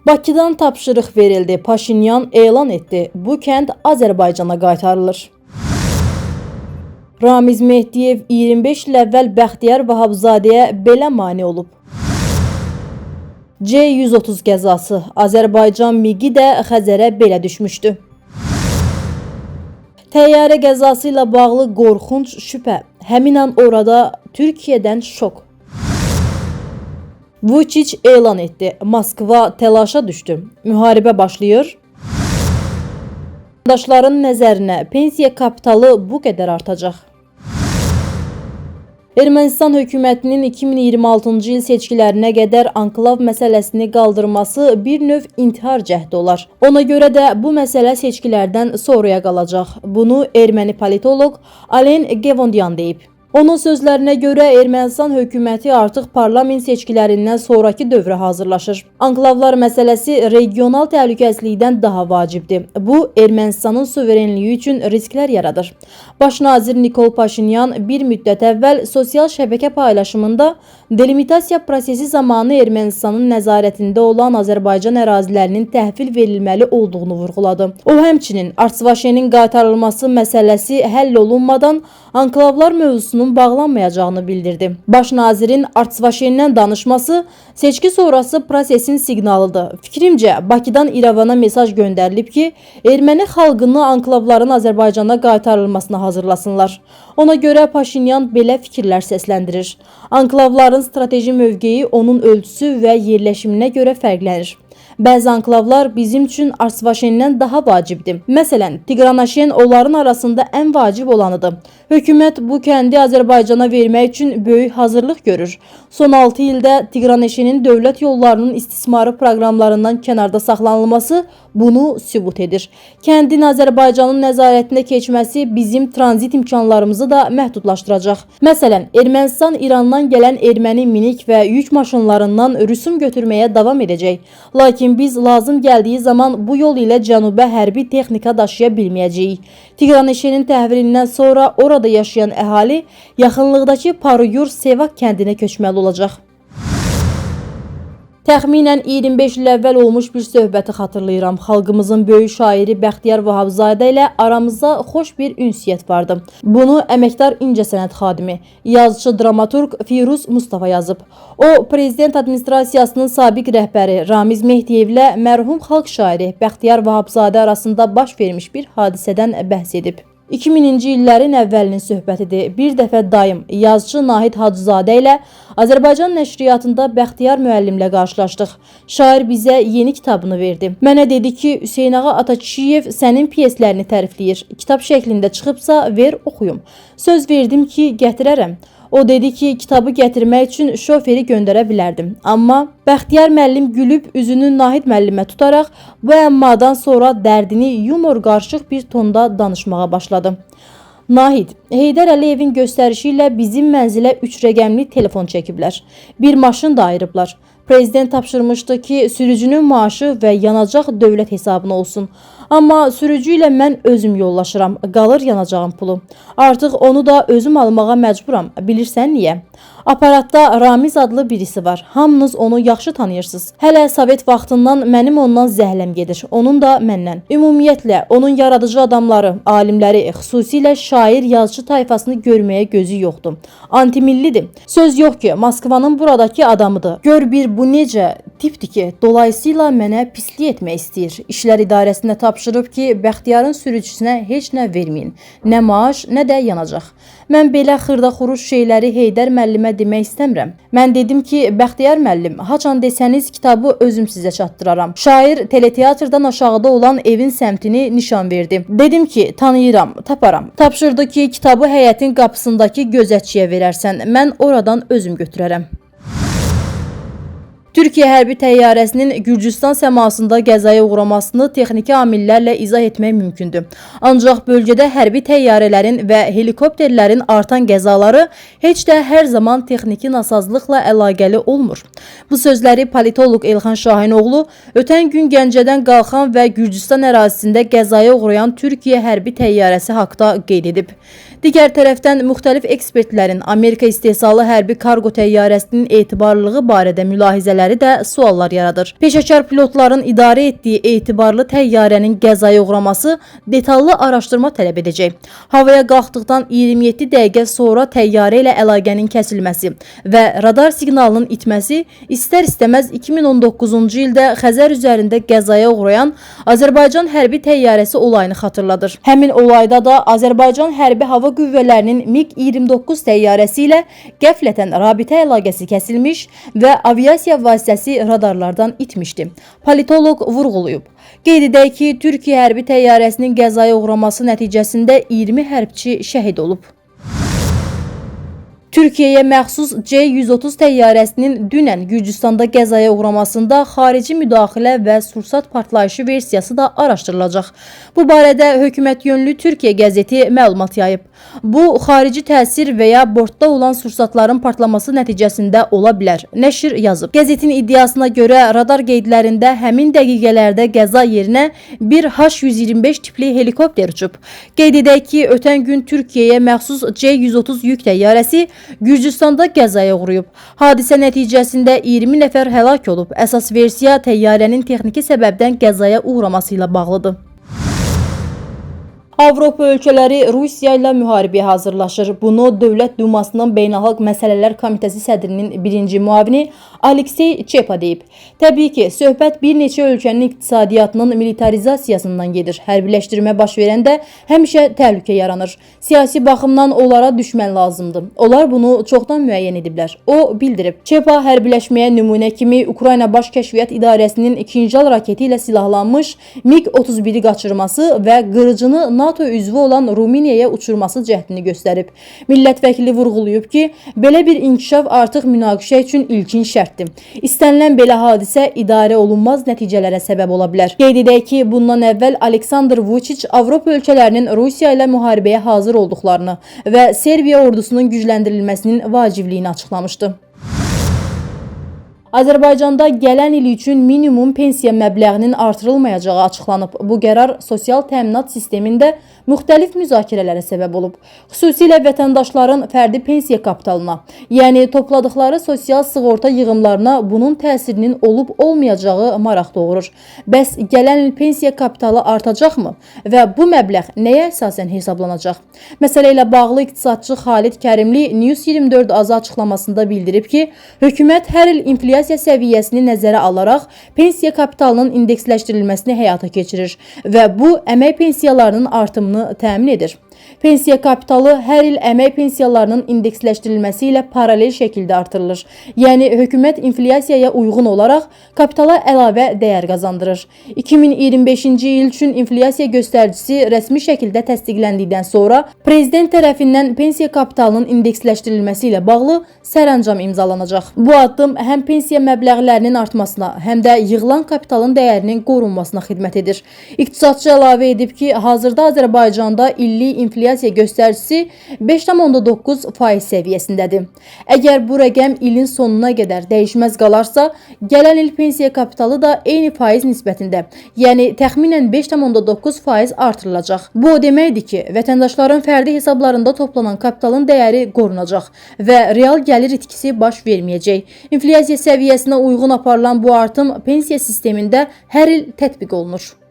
Bakıdan tapşırıq verildi. Paşinyan elan etdi. Bu kənd Azərbaycana qaytarılır. Ramiz Mehdiyev 25 il əvvəl Bəxtiyar Vahabzadəyə belə mane olub. C-130 qəzası. Azərbaycan MİQi də Xəzərə belə düşmüşdü. Təyyarə qəzası ilə bağlı qorxunc şübhə. Həmin an orada Türkiyədən şok. Vučić elan etdi. Moskva təlaşa düşdü. Müharibə başlayır. Vətəndaşların nəzərinə pensiya kapitalı bu qədər artacaq. Ermənistan hökumətinin 2026-cı il seçkilərinə qədər anklav məsələsini qaldırması bir növ intihar cəhdi olar. Ona görə də bu məsələ seçkilərdən sonraya qalacaq. Bunu erməni politoloq Alen Gevondyan deyib. Onun sözlərinə görə Ermənistan hökuməti artıq parlament seçkilərindən sonraki dövrə hazırlaşır. Anklavlar məsələsi regional təhlükəsizlikdən daha vacibdir. Bu, Ermənistanın suverenliyi üçün risklər yaradır. Baş nazir Nikol Paşinyan bir müddət əvvəl sosial şəbəkə paylaşımında delimitasiya prosesi zamanı Ermənistanın nəzarətində olan Azərbaycan ərazilərinin təhvil verilməli olduğunu vurğuladı. O, həmçinin Artsvaşenin qaytarılması məsələsi həll olunmadan anklavlar mövzusunun bağlanmayacağını bildirdi. Baş nazirin Artsvaşendən danışması seçki sonrası prosesin siqnalıdır. Fikrimcə, Bakıdan İrəvana mesaj göndərilib ki, erməni xalqını anklavların Azərbaycana qaytarılmasına hazırlasınlar. Ona görə Paşinyan belə fikirlər səsləndirir. Anklavların strateji mövqeyi onun ölçüsü və yerləşiminə görə fərqlənir. Bəzi anklavlar bizim üçün Artsvaşendən daha vacibdir. Məsələn, Tiqranaşen onların arasında ən vacib olanıdır. Hökumət bu kəndi Azərbaycana vermək üçün böyük hazırlıq görür. Son 6 ildə Tiqranaşenin dövlət yollarının istismarı proqramlarından kənarda saxlanılması bunu sübut edir. Kəndin Azərbaycanın nəzarətinə keçməsi bizim tranzit imkanlarımızı da məhdudlaşdıracaq. Məsələn, Ermənistan İrandan gələn erməni minik və yük maşınlarından rüsum götürməyə davam edəcək. Lakin biz lazım gəldiyi zaman bu yol ilə cənuba hərbi texnika daşıya bilməyəcəyik. Tiqranaşenin təhvilindən sonra orada yaşayan əhali yaxınlıqdakı Paruyur Sevak kəndinə köçməli olacaq. Təxminən 25 il əvvəl olmuş bir söhbəti xatırlayıram. Xalqımızın böyük şairi Bəxtiyar Vahabzadə ilə aramızda xoş bir ünsiyyət vardı. Bunu əməkdar incəsənət xadimi, yazıcı dramaturq Firuz Mustafa yazıb. O, prezident administrasiyasının sabiq rəhbəri Ramiz Mehdiyev ilə mərhum xalq şairi Bəxtiyar Vahabzadə arasında baş vermiş bir hadisədən bəhs edib. 2000-ci illərin əvvəlinin söhbətidir. Bir dəfə dayım, yazıcı Nahid Hacızadə ilə Azərbaycan nəşriyyatında Bəxtiyar müəllimlə qarşılaşdıq. Şair bizə yeni kitabını verdi. Mənə dedi ki, Hüseynağa Atakişiyev sənin piyeslərini tərifləyir. Kitab şəklində çıxıbsa ver oxuyum. Söz verdim ki, gətirərəm. O dedi ki, kitabı gətirmək üçün şoferi göndərə bilərdim. Amma Bəxtiyar müəllim gülüb üzünü Nahid müəllimə tutaraq bu əmmadan sonra dərdini yumor qarışıq bir tonda danışmağa başladı. Nahid, Heydər Əliyevin göstərişi ilə bizim mənzilə 3 rəqəmli telefon çəkiblər. Bir maşın da ayırıblar. Prezident tapşırmışdı ki, sürücünün maaşı və yanacaq dövlət hesabına olsun. Amma sürücü ilə mən özüm yollaşıram, qalır yanacağım pulu. Artıq onu da özüm almağa məcburam, bilirsən niyə? Aparatda Ramiz adlı birisi var. Hamınız onu yaxşı tanıyırsınız. Hələ Sovet vaxtından mənim ondan zəhləm gedir. Onun da məndən. Ümumiyyətlə, onun yaradıcı adamları, alimləri, xüsusilə şair, yazıcı tayfasını görməyə gözü yoxdur. Antimillidir. Söz yox ki, Moskvanın buradakı adamıdır. Gör bir bu necə tipdir ki, dolayısıyla mənə pislik etmək istəyir. İşlər idarəsində tapşırıb ki, Bəxtiyarın sürücüsünə heç nə verməyin. Nə maaş, nə də yanacaq. Mən belə xırda-xuruş şeyləri Heydər müəllimə demək istəmirəm. Mən dedim ki, Bəxtiyar müəllim, haçan desəniz kitabı özüm sizə çatdıraram. Şair teleteatrdan aşağıda olan evin səmtini nişan verdi. Dedim ki, tanıyıram, taparam. Tapşırdı ki, kitabı həyətin qapısındakı gözətçiyə verərsən, mən oradan özüm götürərəm. Türkiyə hərbi təyyarəsinin Gürcüstan səmasında qəzaya uğramasını texniki amillərlə izah etmək mümkündür. Ancaq bölgədə hərbi təyyarələrin və helikopterlərin artan qəzaları heç də hər zaman texniki nasazlıqla əlaqəli olmur. Bu sözləri politoloq Elxan Şahinoğlu ötən gün Gəncədən qalxan və Gürcüstan ərazisində qəzaya uğrayan Türkiyə hərbi təyyarəsi haqda qeyd edib. Digər tərəfdən müxtəlif ekspertlərin Amerika istehsalı hərbi kargo təyyarəsinin etibarlılığı barədə mülahizələri də suallar yaradır. Peşəkar pilotların idarə etdiyi etibarlı təyyarənin qəzaya uğraması detallı araşdırma tələb edəcək. Havaya qalxdıqdan 27 dəqiqə sonra təyyarə ilə əlaqənin kəsilməsi və radar siqnalının itməsi istər-istəməz 2019-cu ildə Xəzər üzərində qəzaya uğrayan Azərbaycan hərbi təyyarəsi olayını xatırladır. Həmin olayda da Azərbaycan hərbi hava qüvvələrinin MiG-29 təyyarəsi ilə qəflətən rabitə əlaqəsi kəsilmiş və aviasiya vasitəsi radarlardan itmişdi. Politoloq vurğulayıb. Qeyd edək ki, Türkiyə hərbi təyyarəsinin qəzaya uğraması nəticəsində 20 hərbçi şəhid olub. Türkiyəyə məxsus C-130 təyyarəsinin dünən Gürcüstanda qəzaya uğramasında xarici müdaxilə və sursat partlayışı versiyası da araşdırılacaq. Bu barədə hökumət yönlü Türkiyə qəzeti məlumat yayıb. Bu, xarici təsir və ya bortda olan sursatların partlaması nəticəsində ola bilər, nəşr yazıb. Qəzetin iddiasına görə radar qeydlərində həmin dəqiqələrdə qəza yerinə bir H-125 tipli helikopter uçub. Qeyd edək ki, ötən gün Türkiyəyə məxsus C-130 yük təyyarəsi Gürcüstanda qəzaya uğrayıb. Hadisə nəticəsində 20 nəfər həlak olub. Əsas versiya təyyarənin texniki səbəbdən qəzaya uğraması ilə bağlıdır. Avropa ölkələri Rusiya ilə müharibəyə hazırlaşır. Bunu Dövlət Dumasının Beynəlxalq Məsələlər Komitəsi sədrinin birinci müavini Aleksey Çepa deyib. Təbii ki, söhbət bir neçə ölkənin iqtisadiyyatının militarizasiyasından gedir. Hərbiləşdirmə baş verəndə həmişə təhlükə yaranır. Siyasi baxımdan onlara düşmən lazımdır. Onlar bunu çoxdan müəyyən ediblər. O bildirib. Çepa hərbiləşməyə nümunə kimi Ukrayna Baş Kəşfiyyat İdarəsinin ikinci raketi ilə silahlanmış MiG-31-i qaçırması və qırıcını NATO üzvü olan Ruminiyaya uçurması cəhdini göstərib. Millət vəkili vurğulayıb ki, belə bir inkişaf artıq münaqişə üçün ilkin şərtdir. İstənilən belə hadisə idarə olunmaz nəticələrə səbəb ola bilər. Qeyd edək ki, bundan əvvəl Aleksandr Vučić Avropa ölkələrinin Rusiya ilə müharibəyə hazır olduqlarını və Serbiya ordusunun gücləndirilməsinin vacibliyini açıqlamışdı. Azərbaycanda gələn il üçün minimum pensiya məbləğinin artırılmayacağı açıqlanıb. Bu qərar sosial təminat sistemində müxtəlif müzakirələrə səbəb olub. Xüsusilə vətəndaşların fərdi pensiya kapitalına, yəni topladıqları sosial sığorta yığımlarına bunun təsirinin olub-olmayacağı maraq doğurur. Bəs gələn il pensiya kapitalı artacaqmı və bu məbləğ nəyə əsasən hesablanacaq? Məsələ ilə bağlı iqtisadçı Xalid Kərimli News 24 azı açıqlamasında bildirib ki, hökumət hər il inflyasiya səviyyəsini nəzərə alaraq pensiya kapitalının indeksləşdirilməsini həyata keçirir və bu əmək pensiyalarının artımını təmin edir. Pensiya kapitalı hər il əmək pensiyalarının indeksləşdirilməsi ilə paralel şəkildə artırılır. Yəni, hökumət inflyasiyaya uyğun olaraq kapitala əlavə dəyər qazandırır. 2025-ci il üçün inflyasiya göstəricisi rəsmi şəkildə təsdiqləndikdən sonra prezident tərəfindən pensiya kapitalının indeksləşdirilməsi ilə bağlı sərəncam imzalanacaq. Bu addım həm pensiya məbləğlərinin artmasına, həm də yığılan kapitalın dəyərinin qorunmasına xidmət edir. İqtisadçı əlavə edib ki, hazırda Azərbaycanda illik inflyasiya göstəricisi 5,9% səviyyəsindədir. Əgər bu rəqəm ilin sonuna qədər dəyişməz qalarsa, gələn il pensiya kapitalı da eyni faiz nisbətində, yəni təxminən 5,9% artırılacaq. Bu o deməkdir ki, vətəndaşların fərdi hesablarında toplanan kapitalın dəyəri qorunacaq və real gəlir itkisi baş verməyəcək. İnflyasiya səviyyəsinə uyğun aparılan bu artım pensiya sistemində hər il tətbiq olunur.